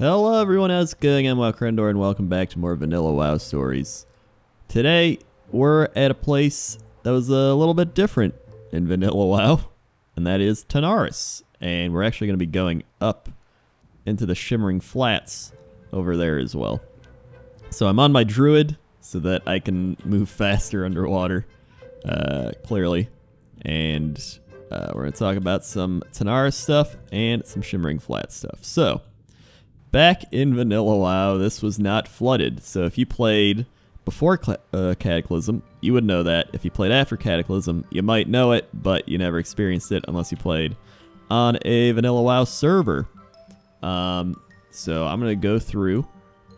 Hello everyone, how's it going? I'm WoWcrendor and welcome back to more vanilla WoW stories. Today, we're at a place that was a little bit different in vanilla WoW, and that is Tanaris. And we're actually going to be going up into the Shimmering Flats over there as well. So I'm on my druid so that I can move faster underwater, clearly. And we're going to talk about some Tanaris stuff and some Shimmering Flats stuff. So, back in vanilla WoW, this was not flooded. So if you played before Cataclysm, you would know that. If you played after Cataclysm, you might know it, but you never experienced it unless you played on a vanilla WoW server. So I'm going to go through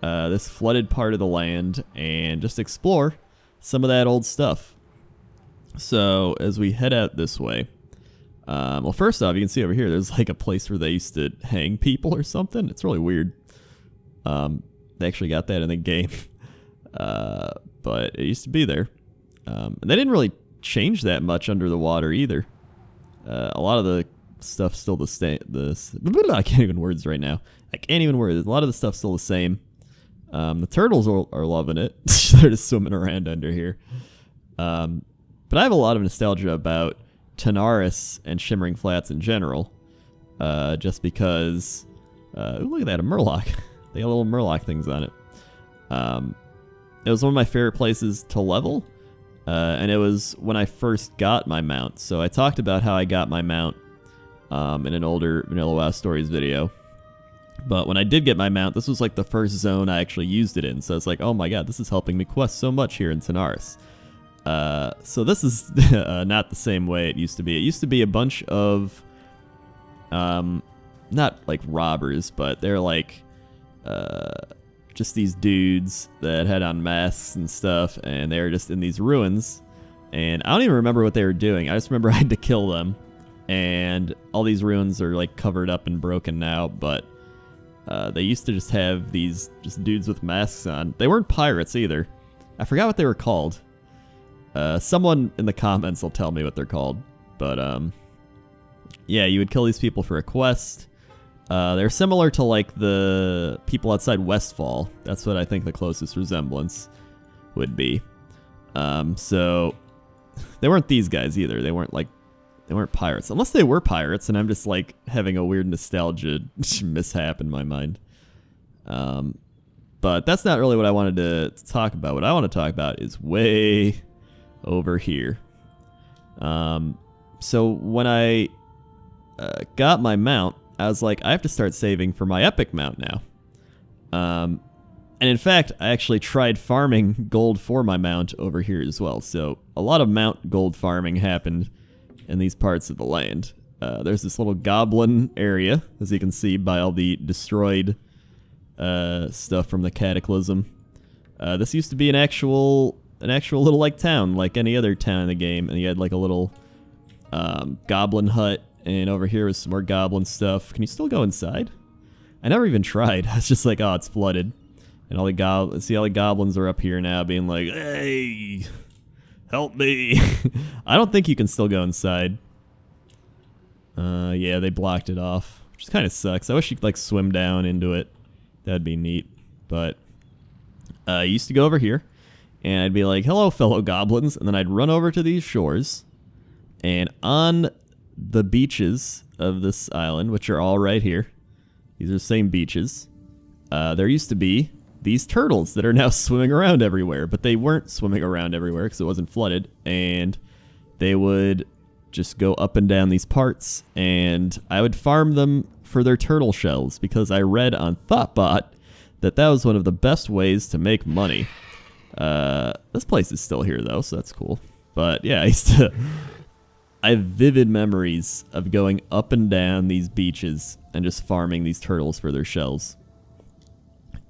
this flooded part of the land and just explore some of that old stuff. So as we head out this way, well, first off, you can see over here, there's like a place where they used to hang people or something. It's really weird. They actually got that in the game. But it used to be there. And they didn't really change that much under the water either. A lot of the stuff's still the same. I can't even words right now. I can't even words. A lot of the stuff's still the same. The turtles are loving it. They're just swimming around under here. But I have a lot of nostalgia about Tanaris and Shimmering Flats in general, just because, ooh, look at that, a Murloc. They got little Murloc things on it. It was one of my favorite places to level, and it was when I first got my mount. So I talked about how I got my mount in an older Vanilla WoW Stories video. But when I did get my mount, this was like the first zone I actually used it in. So it's like, oh my god, this is helping me quest so much here in Tanaris. So this is not the same way it used to be. It used to be a bunch of, not like robbers, but they're like, just these dudes that had on masks and stuff, and they were just in these ruins. And I don't even remember what they were doing. I just remember I had to kill them. And all these ruins are like covered up and broken now, but they used to just have these just dudes with masks on. They weren't pirates either. I forgot what they were called. Someone in the comments will tell me what they're called. But, yeah, you would kill these people for a quest. They're similar to, like, the people outside Westfall. That's what I think the closest resemblance would be. So, they weren't these guys either. They weren't pirates. Unless they were pirates, and I'm just, like, having a weird nostalgia mishap in my mind. But that's not really what I wanted to talk about. What I want to talk about is way over here. So when I got my mount, I was like, I have to start saving for my epic mount now. And in fact, I actually tried farming gold for my mount over here as well. So a lot of mount gold farming happened in these parts of the land. There's this little goblin area, as you can see by all the destroyed stuff from the Cataclysm. This used to be an actual little like town, like any other town in the game, and you had like a little goblin hut, and over here was some more goblin stuff. Can you still go inside? I never even tried. I was just like, oh, it's flooded, and all the goblins are up here now, being like, hey, help me. I don't think you can still go inside. Yeah, they blocked it off, which kind of sucks. I wish you could like swim down into it. That'd be neat. But I used to go over here, and I'd be like, hello, fellow goblins, and then I'd run over to these shores, and on the beaches of this island, which are all right here, these are the same beaches, there used to be these turtles that are now swimming around everywhere, but they weren't swimming around everywhere because it wasn't flooded, and they would just go up and down these parts, and I would farm them for their turtle shells, because I read on Thoughtbot that that was one of the best ways to make money. This place is still here though, so that's cool. But yeah, I have vivid memories of going up and down these beaches and just farming these turtles for their shells.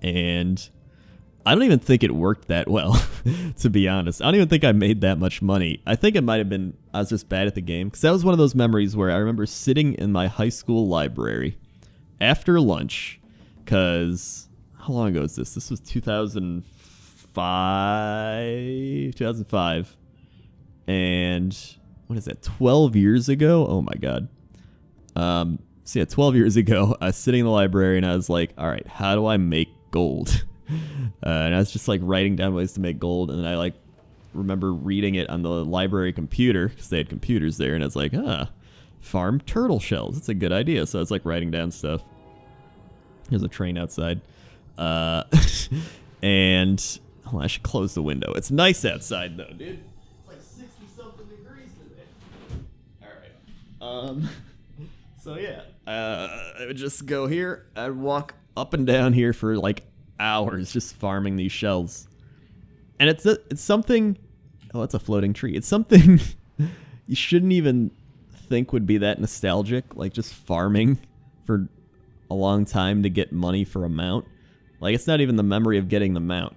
And I don't even think it worked that well, to be honest. I don't even think I made that much money. I think it might have been I was just bad at the game, because that was one of those memories where I remember sitting in my high school library after lunch, because how long ago is this? This was 2005, and what is that, 12 years ago? Oh my god. So yeah, 12 years ago, I was sitting in the library and I was like, all right, how do I make gold? And I was just like writing down ways to make gold. And then I like remember reading it on the library computer because they had computers there. And I was like, farm turtle shells. That's a good idea. So I was like writing down stuff. There's a train outside. And I should close the window. It's nice outside though, dude. It's like 60-something degrees today. All right. So yeah, I would just go here. I'd walk up and down here for like hours just farming these shells. And it's something. Oh, it's a floating tree. It's something you shouldn't even think would be that nostalgic, like just farming for a long time to get money for a mount. Like, it's not even the memory of getting the mount.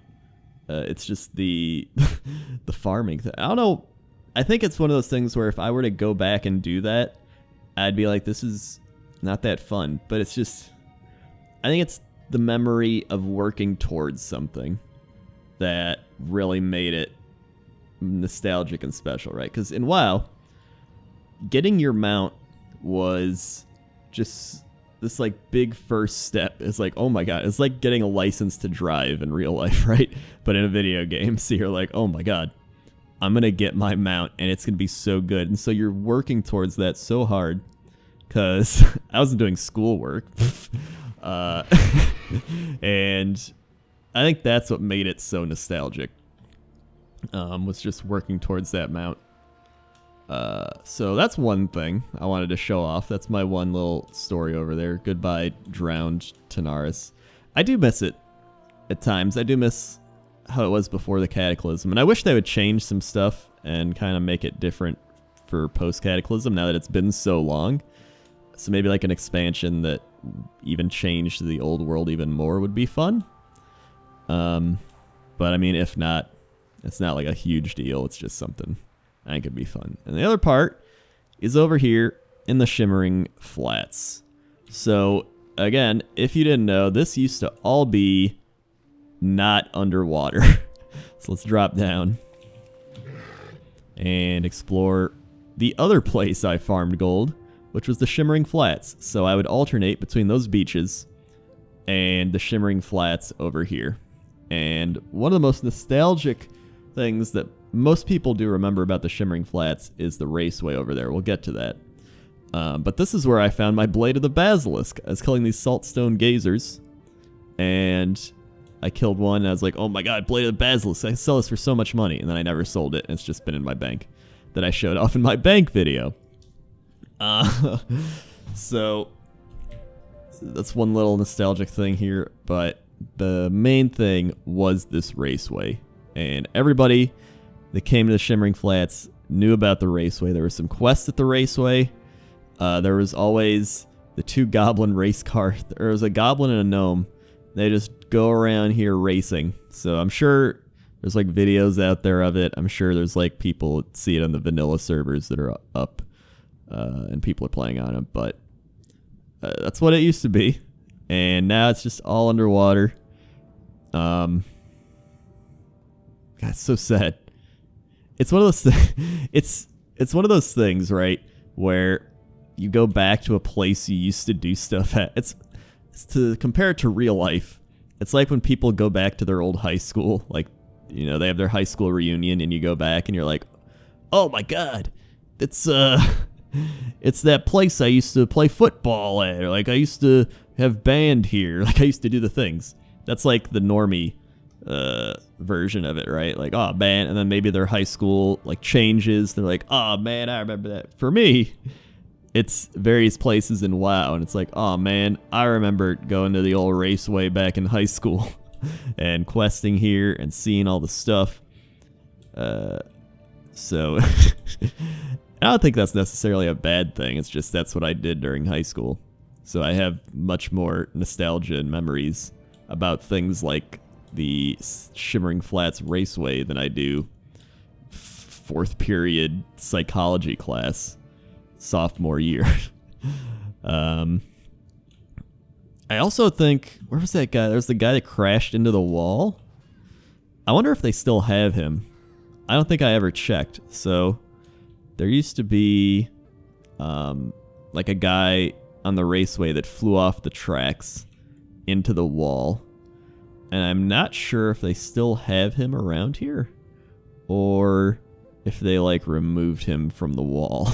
It's just the the farming thing. I don't know. I think it's one of those things where if I were to go back and do that, I'd be like, this is not that fun. But it's just, I think it's the memory of working towards something that really made it nostalgic and special, right? Because in WoW, getting your mount was just this like big first step. It's like, oh my god, it's like getting a license to drive in real life, right? But in a video game. So you're like, oh my god, I'm gonna get my mount and it's gonna be so good. And so you're working towards that so hard because I wasn't doing schoolwork. And I think that's what made it so nostalgic, was just working towards that mount. So that's one thing I wanted to show off. That's my one little story over there. Goodbye, drowned Tanaris. I do miss it at times. I do miss how it was before the Cataclysm. And I wish they would change some stuff and kind of make it different for post-Cataclysm now that it's been so long. So maybe like an expansion that even changed the old world even more would be fun. But I mean, if not, it's not like a huge deal. It's just something I think it'd be fun. And the other part is over here in the Shimmering Flats. So again, if you didn't know, this used to all be not underwater. So let's drop down and explore the other place I farmed gold, which was the Shimmering Flats. So I would alternate between those beaches and the Shimmering Flats over here. And one of the most nostalgic things that most people do remember about the Shimmering Flats is the raceway over there. We'll get to that. But this is where I found my Blade of the Basilisk. I was killing these saltstone gazers, and I killed one, and I was like, oh my god, Blade of the Basilisk, I can sell this for so much money. And then I never sold it, and it's just been in my bank that I showed off in my bank video. So that's one little nostalgic thing here, but the main thing was this raceway. And everybody that came to the Shimmering Flats knew about the raceway. There were some quests at the raceway. There was always the two goblin race cars. There was a goblin and a gnome. They just go around here racing. So I'm sure there's like videos out there of it. I'm sure there's like people that see it on the vanilla servers that are up, and people are playing on it. But that's what it used to be. And now it's just all underwater. God, it's so sad. It's one of those it's one of those things, right, where you go back to a place you used to do stuff at. It's to compare it to real life. It's like when people go back to their old high school, like, you know, they have their high school reunion and you go back and you're like, "Oh my god. It's it's that place I used to play football at, or like I used to have band here, like I used to do the things." That's like the normie version of it, right? Like, oh man, and then maybe their high school like changes. They're like, oh man, I remember that. For me, it's various places in WoW, and it's like, oh man, I remember going to the old raceway back in high school and questing here and seeing all the stuff. So I don't think that's necessarily a bad thing. It's just that's what I did during high school. So I have much more nostalgia and memories about things like the Shimmering Flats Raceway than I do fourth period psychology class sophomore year. I also think, where was that guy? There's the guy that crashed into the wall. I wonder if they still have him. I don't think I ever checked. So there used to be like a guy on the raceway that flew off the tracks into the wall. And I'm not sure if they still have him around here or if they like removed him from the wall.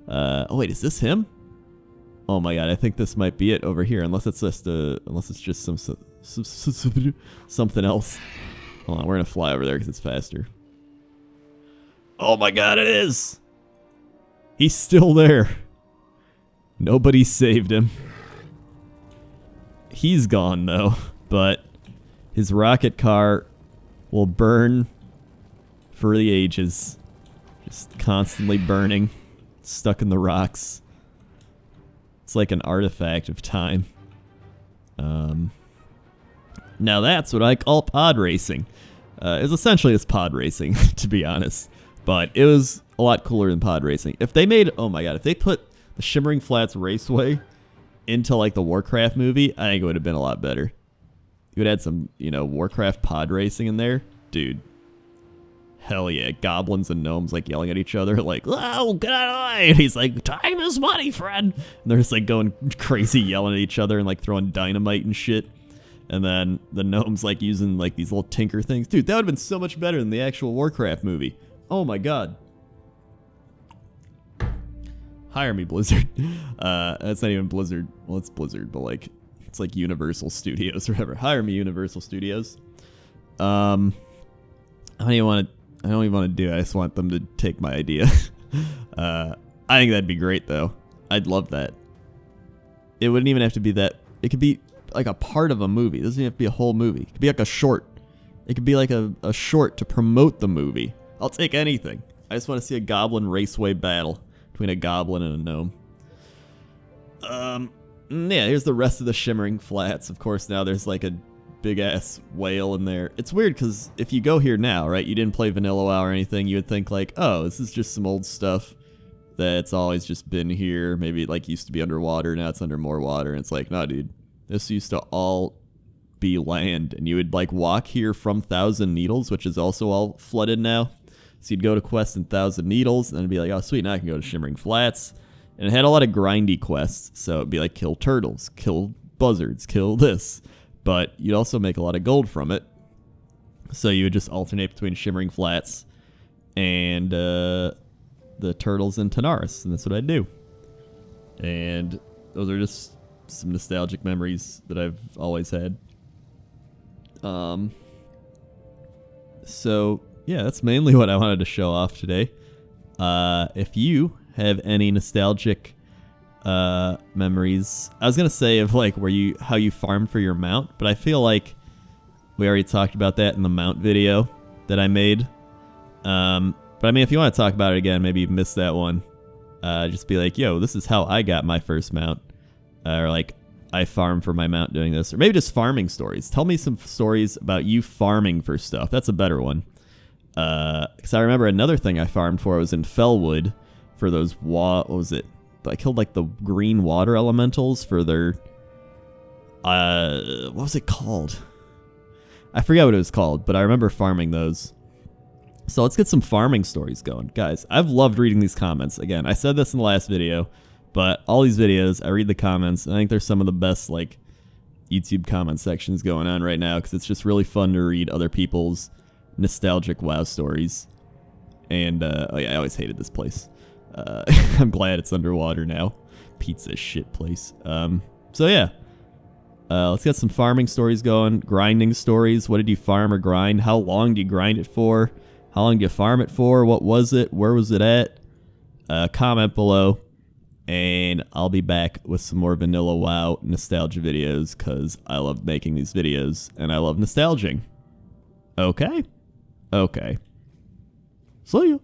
Oh wait, is this him? Oh my god, I think this might be it over here, unless it's just something else. Hold on, we're gonna fly over there because it's faster. Oh my god, it is! He's still there. Nobody saved him. He's gone though, but his rocket car will burn for the ages. Just constantly burning, stuck in the rocks. It's like an artifact of time. Now that's what I call pod racing. It's essentially it's pod racing, to be honest. But it was a lot cooler than pod racing. If they made, oh my god, if they put the Shimmering Flats Raceway into like the Warcraft movie, I think it would have been a lot better. You would add some, you know, Warcraft pod racing in there. Dude. Hell yeah. Goblins and gnomes like yelling at each other like, oh, get out of the way. And he's like, time is money, friend. And they're just like going crazy yelling at each other and like throwing dynamite and shit. And then the gnomes like using like these little tinker things. Dude, that would have been so much better than the actual Warcraft movie. Oh my god. Hire me, Blizzard. That's not even Blizzard. Well, it's Blizzard, but like it's like Universal Studios or whatever. Hire me, Universal Studios. I don't even want to do it. I just want them to take my idea. I think that'd be great though. I'd love that. It wouldn't even have to be that. It could be like a part of a movie. It doesn't have to be a whole movie. It could be like a short. It could be like a short to promote the movie. I'll take anything. I just want to see a goblin raceway battle between a goblin and a gnome. Yeah, here's the rest of the Shimmering Flats. Of course, now there's like a big-ass whale in there. It's weird, because if you go here now, right, you didn't play Vanilla WoW or anything, you would think like, oh, this is just some old stuff that's always just been here. Maybe it like used to be underwater, now it's under more water. And it's like, no, dude, this used to all be land. And you would like walk here from Thousand Needles, which is also all flooded now. So you'd go to quests in Thousand Needles, and then it'd be like, oh, sweet, now I can go to Shimmering Flats. And it had a lot of grindy quests, so it'd be like, kill turtles, kill buzzards, kill this. But you'd also make a lot of gold from it. So you would just alternate between Shimmering Flats and the turtles in Tanaris, and that's what I'd do. And those are just some nostalgic memories that I've always had. So yeah, that's mainly what I wanted to show off today. If you have any nostalgic memories, I was gonna say of like how you farmed for your mount, but I feel like we already talked about that in the mount video that I made. But I mean, if you want to talk about it again, maybe you missed that one. Just be like, yo, this is how I got my first mount, or like I farmed for my mount doing this, or maybe just farming stories. Tell me some stories about you farming for stuff. That's a better one. Because I remember another thing I farmed for was in Fellwood for those what was it? I killed like the green water elementals for their what was it called? I forget what it was called, but I remember farming those. So let's get some farming stories going. Guys, I've loved reading these comments. Again, I said this in the last video, but all these videos, I read the comments, and I think they're some of the best like YouTube comment sections going on right now, because it's just really fun to read other people's nostalgic WoW stories. And oh yeah, I always hated this place. I'm glad it's underwater now. Pizza shit place. So yeah, let's get some farming stories going. Grinding stories. What did you farm or grind? How long do you grind it for? How long do you farm it for? What was it? Where was it at? Comment below, and I'll be back with some more Vanilla WoW nostalgia videos, because I love making these videos and I love nostalging. Okay? Okay. See ya.